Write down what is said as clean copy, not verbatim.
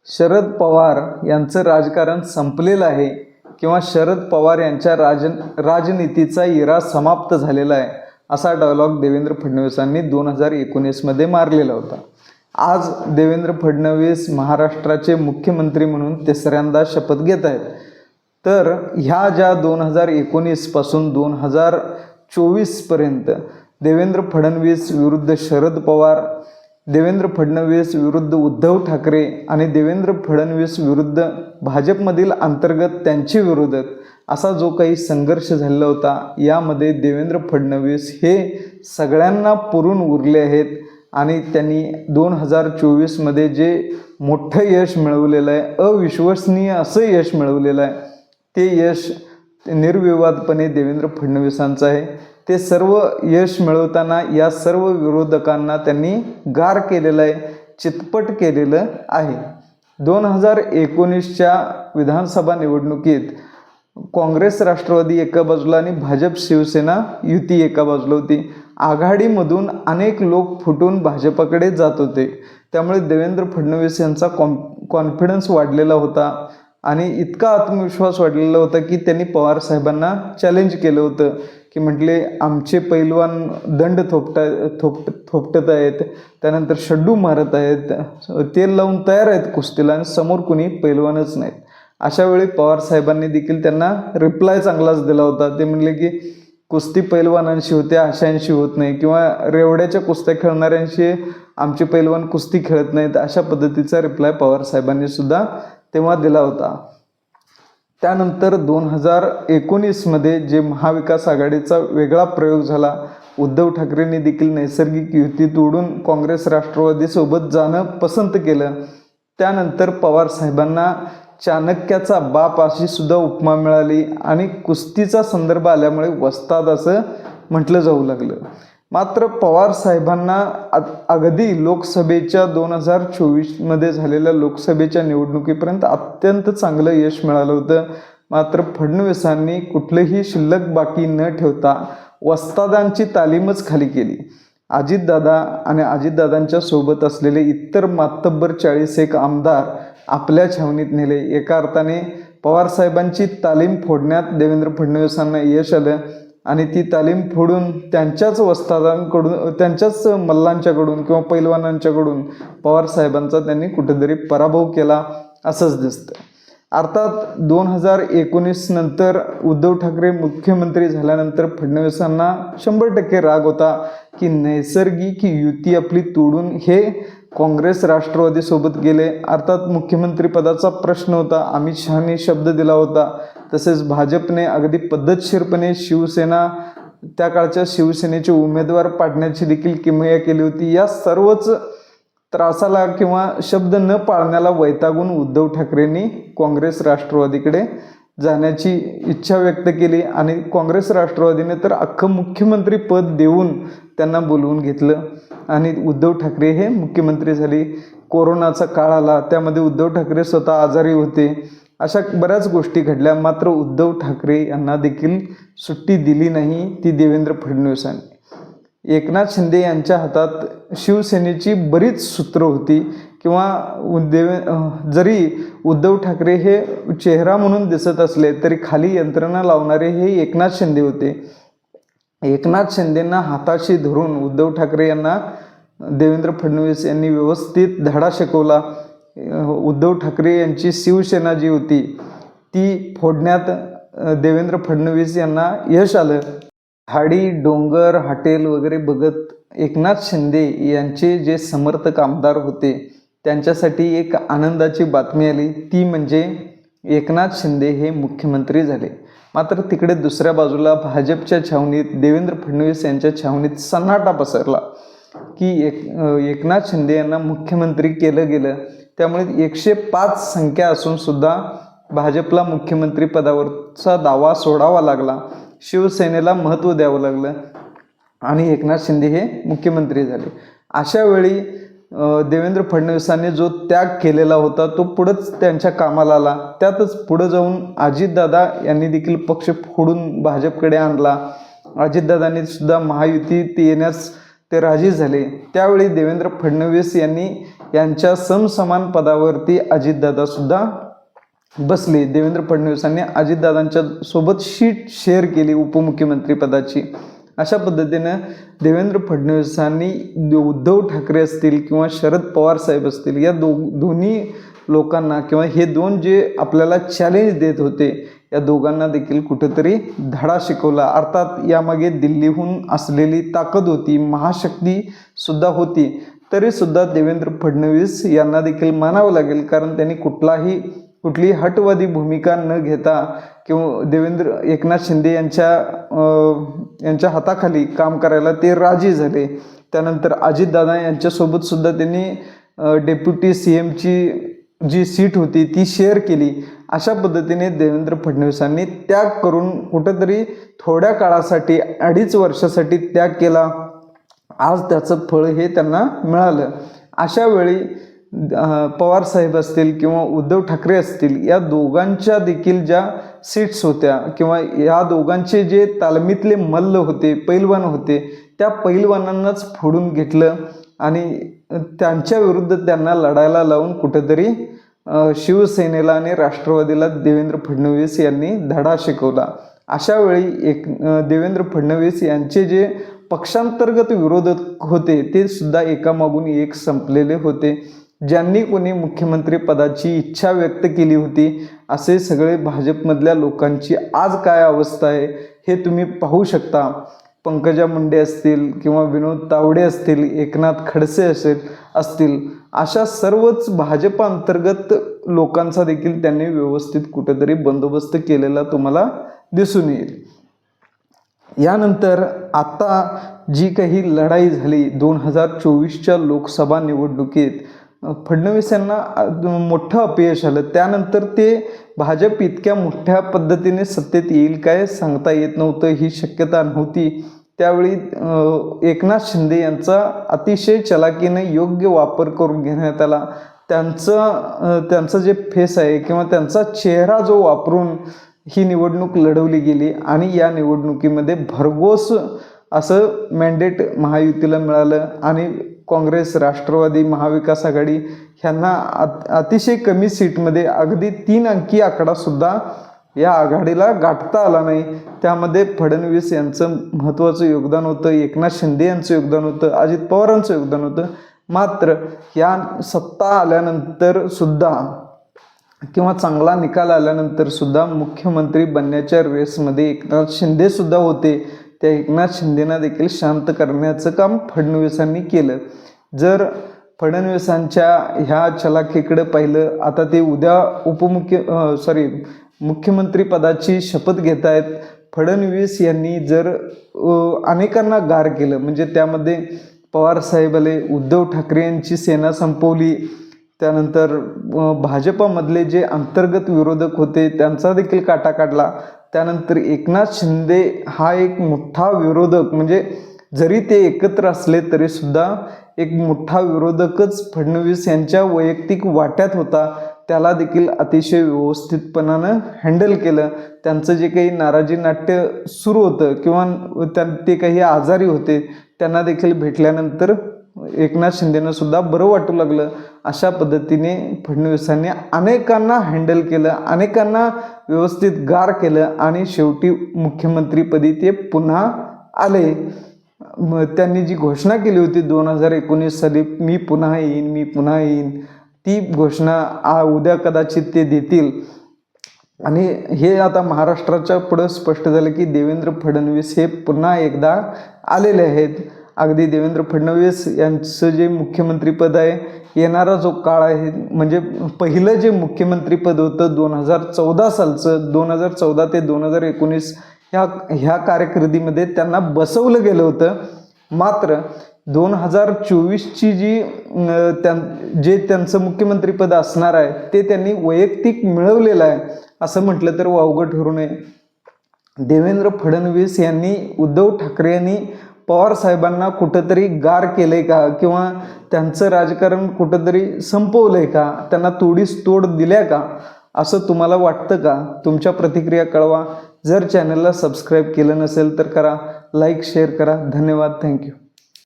शरद पवार यांचं राजकारण संपलेलं आहे किंवा शरद पवार यांच्या राजनीतीचा इरा समाप्त झालेला आहे असा डायलॉग देवेंद्र फडणवीसांनी 2019 मध्ये मारलेला होता. आज देवेंद्र फडणवीस महाराष्ट्राचे मुख्यमंत्री म्हणून तिसऱ्यांदा शपथ घेत आहेत. तर ह्या ज्या 2019 पासून 2024 पर्यंत देवेंद्र फडणवीस विरुद्ध शरद पवार, देवेंद्र फडणवीस विरुद्ध उद्धव ठाकरे आणि देवेंद्र फडणवीस विरुद्ध भाजपमधील अंतर्गत त्यांचे विरोधक असा जो काही संघर्ष झालेला होता, यामध्ये देवेंद्र फडणवीस हे सगळ्यांना पुरून उरले आहेत आणि त्यांनी 2024 मध्ये जे मोठं यश मिळवलेलं आहे, अविश्वसनीय असं यश मिळवलेलं आहे, ते यश निर्विवादपणे देवेंद्र फडणवीसांचं आहे. ते सर्व यश मिळवताना या सर्व विरोधकांना त्यांनी गार केलेलं आहे, चितपट केलेलं आहे. 2019च्या विधानसभा निवडणुकीत काँग्रेस राष्ट्रवादी एका बाजूला आणि भाजप शिवसेना युती एका बाजूला होती. आघाडीमधून अनेक लोक फुटून भाजपकडे जात होते. त्यामुळे देवेंद्र फडणवीस यांचा कॉन्फिडन्स वाढलेला होता आणि इतका आत्मविश्वास वाढलेला होता की त्यांनी पवार साहेबांना चॅलेंज केलं होतं की म्हटले आमचे पैलवान दंड थोपटत आहेत, त्यानंतर शड्डू मारत आहेत, तेल लावून तयार आहेत कुस्तीला आणि समोर कुणी पैलवानच नाहीत. अशा वेळी पवार साहेबांनी देखील त्यांना रिप्लाय चांगलाच दिला होता. ते म्हणले की कुस्ती पैलवानांशी होते, अशांशी होत नाही, किंवा रेवड्याच्या कुस्त्या खेळणाऱ्यांशी आमचे पैलवान कुस्ती खेळत नाहीत, अशा पद्धतीचा रिप्लाय पवार साहेबांनी सुद्धा तेव्हा दिला होता. त्यानंतर 2019 मध्ये जे महाविकास आघाडीचा वेगळा प्रयोग झाला, उद्धव ठाकरेंनी देखील नैसर्गिक युती तोडून काँग्रेस राष्ट्रवादीसोबत जाणं पसंत केलं. त्यानंतर पवार साहेबांना चाणक्याचा बाप अशी सुद्धा उपमा मिळाली आणि कुस्तीचा संदर्भ आल्यामुळे वस्ताद असं म्हटलं जाऊ लागलं. मात्र पवार साहेबांना अगदी लोकसभेच्या 2024 मध्ये झालेल्या लोकसभेच्या निवडणुकीपर्यंत अत्यंत चांगलं यश मिळालं होतं. मात्र फडणवीसांनी कुठलंही शिल्लक बाकी न ठेवता वस्तादांची तालीमच खाली केली. अजितदादा आणि अजितदादांच्या सोबत असलेले इतर मातब्बर 41 आमदार आपल्या छावणीत नेले. एका अर्थाने पवार साहेबांची तालीम फोडण्यात देवेंद्र फडणवीसांना यश आलं आणि ती तालीम फोडून त्यांच्याच वस्तादांकडून, त्यांच्याच मल्लांच्याकडून किंवा पैलवानांच्याकडून पवार साहेबांचा त्यांनी कुठेतरी पराभव केला असंच दिसतं. अर्थात 2019 नंतर उद्धव ठाकरे मुख्यमंत्री झाल्यानंतर फडणवीसांना 100% राग होता की नैसर्गिक युती आपली तोडून हे काँग्रेस राष्ट्रवादीसोबत गेले. अर्थात मुख्यमंत्रीपदाचा प्रश्न होता, अमित शहानी शब्द दिला होता, तसेच भाजपने अगदी पद्धतशीरपणे शिवसेना, त्या काळच्या शिवसेनेचे उमेदवार पाडण्याची देखील किमया केली होती. या सर्वच त्रासाला किंवा शब्द न पाळण्याला वैतागून उद्धव ठाकरेंनी काँग्रेस राष्ट्रवादीकडे जाण्याची इच्छा व्यक्त केली आणि काँग्रेस राष्ट्रवादीने तर अख्खं मुख्यमंत्री पद देऊन त्यांना बोलवून घेतलं आणि उद्धव ठाकरे हे मुख्यमंत्री झाले. कोरोनाचा काळ आला, त्यामध्ये उद्धव ठाकरे स्वतः आजारी होते. अशा बऱ्याच गोष्टी घडल्या. मात्र उद्धव ठाकरे यांना देखील सुट्टी दिली नाही ती देवेंद्र फडणवीसांनी. एकनाथ शिंदे यांच्या हातात शिवसेनेची बरीच सूत्र होती किंवा जरी उद्धव ठाकरे हे चेहरा म्हणून दिसत असले तरी खाली यंत्रणा लावणारे हे एकनाथ शिंदे होते. एकनाथ शिंदेंना हाताशी धरून उद्धव ठाकरे यांना देवेंद्र फडणवीस यांनी व्यवस्थित धडा शिकवला. उद्धव ठाकरे यांची शिवसेना जी होती ती फोडण्यात देवेंद्र फडणवीस यांना यश आलं. झाडी, डोंगर, हॉटेल वगैरे बघत एकनाथ शिंदे यांचे जे समर्थक आमदार होते त्यांच्यासाठी एक आनंदाची बातमी आली, ती म्हणजे एकनाथ शिंदे हे मुख्यमंत्री झाले. मात्र तिकडे दुसऱ्या बाजूला भाजपच्या छावणीत, देवेंद्र फडणवीस यांच्या छावणीत सन्नाटा पसरला की एकनाथ शिंदे यांना मुख्यमंत्री केलं गेलं. त्यामुळे 105 संख्या असून सुद्धा भाजपला मुख्यमंत्री पदावरचा दावा सोडावा लागला, शिवसेनेला महत्त्व द्यावं लागलं आणि एकनाथ शिंदे हे मुख्यमंत्री झाले. अशा वेळी देवेंद्र फडणवीसांनी जो त्याग केलेला होता तो पुढंच त्यांच्या कामाला आला. त्यातच पुढं जाऊन अजितदादा यांनी देखील पक्ष फोडून भाजपकडे आणला. अजितदादांनी सुद्धा महायुतीत येण्यास ते राजी झाले. त्यावेळी देवेंद्र फडणवीस यांनी यांच्या समसमान पदावरती अजितदादा सुद्धा बसले. देवेंद्र फडणवीसांनी अजितदादांच्या सोबत शीट शेअर केली उपमुख्यमंत्री पदाची. अशा पद्धतीनं देवेंद्र फडणवीसांनी उद्धव ठाकरे असतील किंवा शरद पवार साहेब असतील या दोन्ही लोकांना किंवा हे दोन जे आपल्याला चॅलेंज देत होते या दोघांना देखील कुठेतरी धडा शिकवला. अर्थात यामागे दिल्लीहून असलेली ताकद होती, महाशक्ती सुद्धा होती, तरीसुद्धा देवेंद्र फडणवीस यांना देखील मानावं लागेल, कारण त्यांनी कुठलीही हटवादी भूमिका न घेता किंवा एकनाथ शिंदे यांच्या हाताखाली काम करायला ते राजी झाले. त्यानंतर अजितदादा यांच्यासोबत सुद्धा त्यांनी डेप्युटी CMची जी सीट होती ती शेअर केली. अशा पद्धतीने देवेंद्र फडणवीसांनी त्याग करून कुठंतरी थोड्या काळासाठी 2.5 वर्षासाठी त्याग केला. आज त्याचं फळ हे त्यांना मिळालं. अशा वेळी पवार साहेब असतील किंवा उद्धव ठाकरे असतील या दोघांच्या देखील ज्या सीट्स होत्या किंवा या दोघांचे जे तालमीतले मल्ल होते, पैलवान होते, त्या पैलवानांनाच फोडून घेतलं आणि त्यांच्या विरुद्ध त्यांना लढायला लावून कुठेतरी शिवसेनेला आणि राष्ट्रवादीला देवेंद्र फडणवीस यांनी धडा शिकवला. अशा वेळी देवेंद्र फडणवीस यांचे जे पक्षांतर्गत विरोधक होते ते सुद्धा एकामागून एक संपलेले होते. ज्यांनी कोणी मुख्यमंत्री पदाची इच्छा व्यक्त केली होती असे सगळे भाजपमधल्या लोकांची आज काय अवस्था आहे हे तुम्ही पाहू शकता. पंकजा मुंडे असतील किंवा विनोद तावडे असतील, एकनाथ खडसे असतील, अशा सर्वच भाजप अंतर्गत लोकांचा देखील त्यांनी व्यवस्थित कुठेतरी बंदोबस्त केलेला तुम्हाला दिसून येईल. यानंतर आता जी काही लढाई झाली 2024च्या लोकसभा निवडणुकीत फडणवीस यांना मोठं अपयश आलं. त्यानंतर ते भाजप इतक्या मोठ्या पद्धतीने सत्तेत येईल काय सांगता येत नव्हतं, ही शक्यता नव्हती. त्यावेळी एकनाथ शिंदे यांचा अतिशय चलाकीने योग्य वापर करून घेण्यात आला. त्यांचं जे फेस आहे किंवा त्यांचा चेहरा जो वापरून ही निवडणूक लढवली गेली आणि या निवडणुकीमध्ये भरघोस असं मॅन्डेट महायुतीला मिळालं आणि काँग्रेस, राष्ट्रवादी, महाविकास आघाडी ह्यांना अतिशय कमी सीटमध्ये अगदी 3 अंकी आकडासुद्धा या आघाडीला गाठता आला नाही. त्यामध्ये फडणवीस यांचं महत्त्वाचं योगदान होतं, एकनाथ शिंदे यांचं योगदान होतं, अजित पवारांचं योगदान होतं. मात्र या सत्ता आल्यानंतर सुद्धा किंवा चांगला निकाल आल्यानंतर सुद्धा मुख्यमंत्री बनण्याच्या रेसमध्ये एकनाथ शिंदे सुद्धा होते. त्या एकनाथ शिंदेना देखील शांत करण्याचं काम फडणवीसांनी केलं. जर फडणवीसांच्या ह्या चलाखीकडे पाहिलं, आता ते उद्या मुख्यमंत्री पदाची शपथ घेत आहेत. फडणवीस यांनी जर अनेकांना गार केलं, म्हणजे त्यामध्ये पवार साहेब आले, उद्धव ठाकरे यांची सेना संपवली, त्यानंतर भाजपामधले जे अंतर्गत विरोधक होते त्यांचा देखील काटा काढला. त्यानंतर एकनाथ शिंदे हा एक मोठा विरोधक, म्हणजे जरी ते एकत्र असले तरीसुद्धा एक मोठा विरोधकच फडणवीस यांच्या वैयक्तिक वाट्यात होता. त्याला देखील अतिशय व्यवस्थितपणानं हँडल केलं. त्यांचं जे काही नाराजी नाट्य सुरू होतं किंवा ते काही आजारी होते त्यांना देखील भेटल्यानंतर एकनाथ शिंदेनं सुद्धा बरं वाटू लागलं. अशा पद्धतीने फडणवीसांनी अनेकांना हँडल केलं, अनेकांना व्यवस्थित गार केलं आणि शेवटी मुख्यमंत्रीपदी ते पुन्हा आले. त्यांनी जी घोषणा केली होती 2019 साली, मी पुन्हा येईन, ती घोषणा उद्या कदाचित ते देतील. आणि हे आता महाराष्ट्राच्या पुढं स्पष्ट झालं की देवेंद्र फडणवीस हे पुन्हा एकदा आलेले आहेत. अगदी देवेंद्र फडणवीस यांचं जे मुख्यमंत्रीपद आहे, येणारा जो काळ आहे, म्हणजे पहिलं जे मुख्यमंत्रीपद होतं 2014 सालचं, 2014 ते 2019 ह्या कारकिर्दीमध्ये त्यांना बसवलं गेलं होतं. मात्र 2024ची जे त्यांचं मुख्यमंत्रीपद असणार आहे ते त्यांनी वैयक्तिक मिळवलेलं आहे असं म्हटलं तर वावगं ठरू नये. देवेंद्र फडणवीस यांनी, उद्धव ठाकरे यांनी पवार साहेबांना कुठंतरी गार केलंय का किंवा त्यांचं राजकारण कुठंतरी संपवलंय का, त्यांना तोडीस तोड दिल्या का, असं तुम्हाला वाटतं का? तुमच्या प्रतिक्रिया कळवा. जर चॅनलला सबस्क्राईब केलं नसेल तर करा, लाईक शेअर करा. धन्यवाद. थँक्यू.